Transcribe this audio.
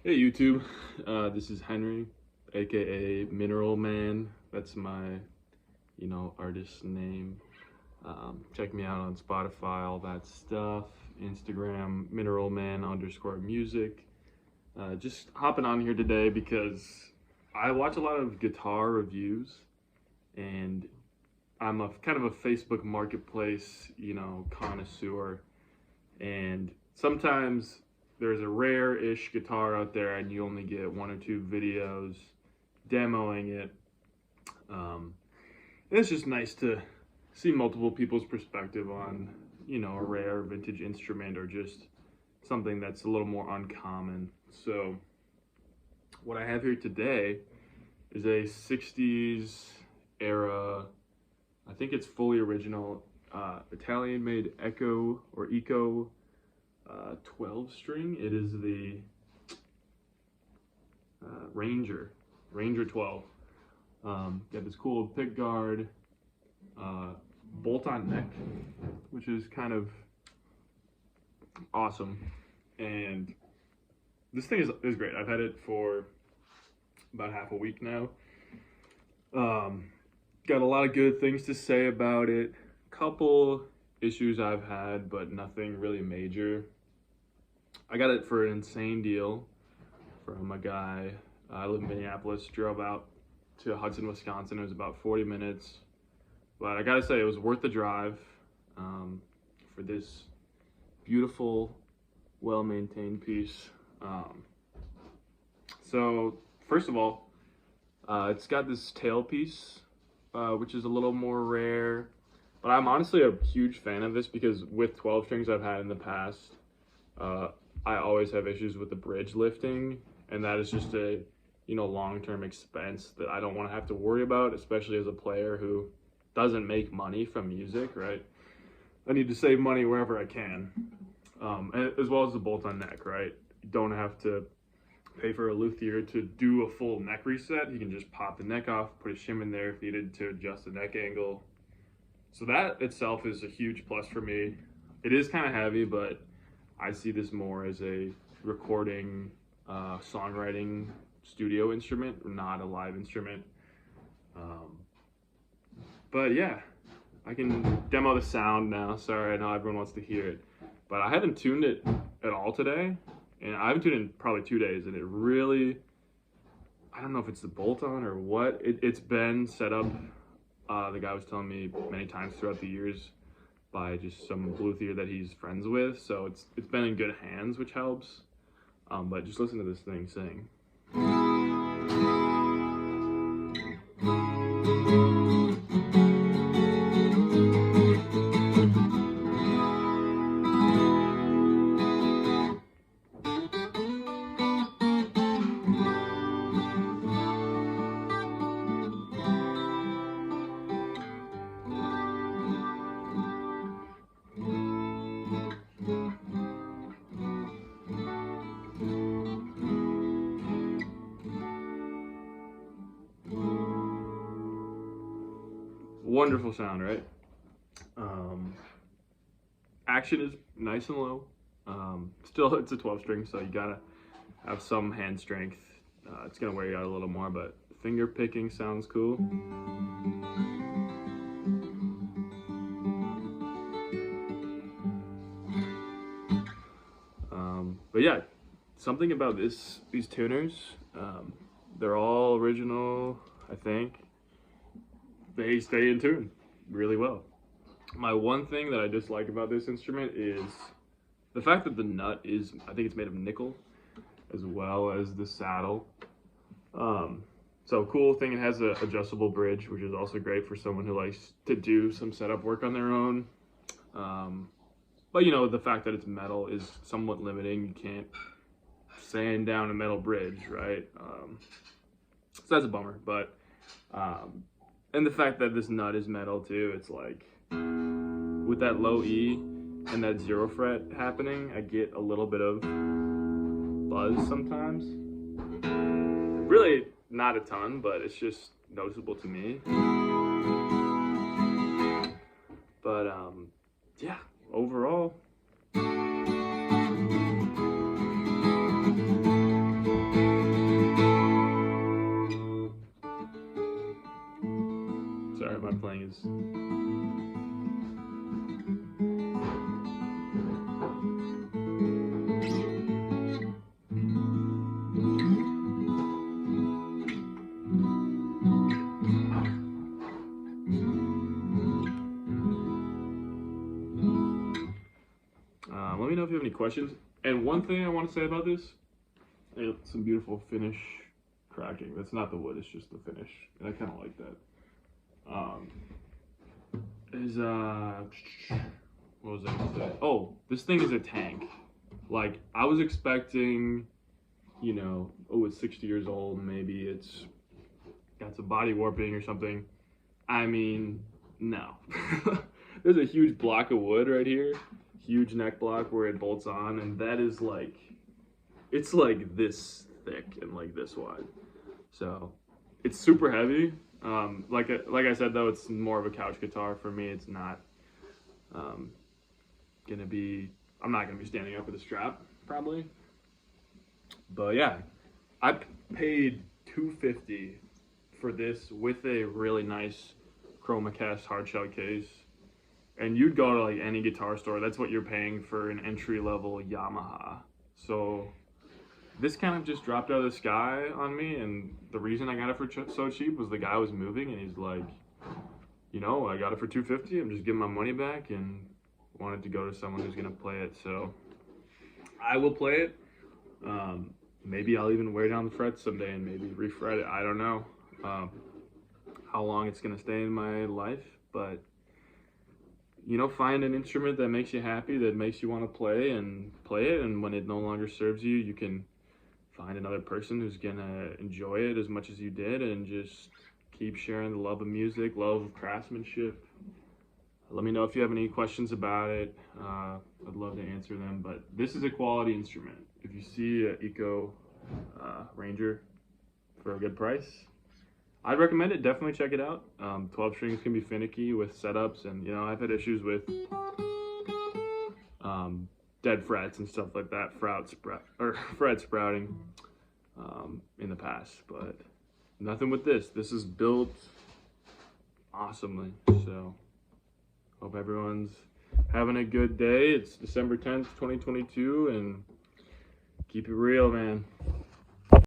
Hey YouTube, this is Henry, aka Mineral Man. That's my, artist name. Check me out on Spotify, all that stuff. Instagram, Mineral Man _music. Just hopping on here today because I watch a lot of guitar reviews, and I'm a kind of a Facebook marketplace, connoisseur, and sometimes there's a rare-ish guitar out there and you only get one or two videos demoing it. It's just nice to see multiple people's perspective on, a rare vintage instrument or just something that's a little more uncommon. So what I have here today is a 60s era, I think it's fully original, Italian-made Eko 12 string. It is the Ranger 12. Got this cool pick guard, bolt-on neck, which is kind of awesome. And this thing is great. I've had it for about half a week now. Got a lot of good things to say about it. Couple issues I've had, but nothing really major. I got it for an insane deal from a guy. I live in Minneapolis, drove out to Hudson, Wisconsin. It was about 40 minutes. But I gotta say, it was worth the drive for this beautiful, well-maintained piece. So, first of all, it's got this tailpiece, which is a little more rare. But I'm honestly a huge fan of this because with 12 strings I've had in the past, I always have issues with the bridge lifting, and that is just a long-term expense that I don't want to have to worry about, especially as a player who doesn't make money from music, right? I need to save money wherever I can, as well as the bolt-on neck, right? You don't have to pay for a luthier to do a full neck reset. You can just pop the neck off, put a shim in there if needed to adjust the neck angle. So that itself is a huge plus for me. It is kind of heavy, but I see this more as a recording, songwriting studio instrument, not a live instrument. But yeah, I can demo the sound now. Sorry, I know everyone wants to hear it, but I haven't tuned it at all today, and I haven't tuned it in probably 2 days, and it really, I don't know if it's the bolt-on or what. It's been set up, the guy was telling me many times throughout the years, by just some luthier that he's friends with, so it's been in good hands, which helps. But just listen to this thing sing. Wonderful sound, right? Action is nice and low. Still, it's a 12 string, so you gotta have some hand strength. It's gonna wear you out a little more, but finger picking sounds cool. But yeah, something about these tuners, they're all original, I think. They stay in tune really well. My one thing that I dislike about this instrument is the fact that the nut is, I think it's made of nickel, as well as the saddle. So cool thing, it has an adjustable bridge, which is also great for someone who likes to do some setup work on their own. But the fact that it's metal is somewhat limiting. You can't sand down a metal bridge, right? So that's a bummer, but and the fact that this nut is metal too, it's like, with that low E and that 0 fret happening, I get a little bit of buzz sometimes. Really not a ton, but it's just noticeable to me. But yeah, overall, questions. And one thing I want to say about this, it's some beautiful finish cracking. That's not the wood, it's just the finish. And I kind of like that. What was I gonna say? Oh, this thing is a tank. Like, I was expecting, you know, oh, it's 60 years old, maybe it's got some body warping or something. I mean, no. There's a huge block of wood right here, huge neck block where it bolts on, and that is like, it's like this thick and like this wide. So it's super heavy. Like I said though, it's more of a couch guitar for me. It's not I'm not gonna be standing up with a strap probably. But yeah, I paid $250 for this with a really nice chroma cast hard shell case. And you'd go to like any guitar store, that's what you're paying for an entry level Yamaha. So this kind of just dropped out of the sky on me, and the reason I got it for so cheap was the guy was moving and he's like, you know, I got it for $250, I'm just getting my money back, and wanted to go to someone who's gonna play it. So I will play it. Maybe I'll even wear down the frets someday and maybe refret it. I don't know how long it's gonna stay in my life, but you know, find an instrument that makes you happy, that makes you want to play it, and when it no longer serves you, you can find another person who's gonna enjoy it as much as you did, and just keep sharing the love of music, love of craftsmanship. Let me know if you have any questions about it. I'd love to answer them, but this is a quality instrument. If you see an Eko Ranger for a good price, I'd recommend it. Definitely check it out. 12 strings can be finicky with setups, and you know, I've had issues with dead frets and stuff like that, fret sprouting in the past, but nothing with this. This is built awesomely. So hope everyone's having a good day. It's December 10th, 2022, and keep it real, man.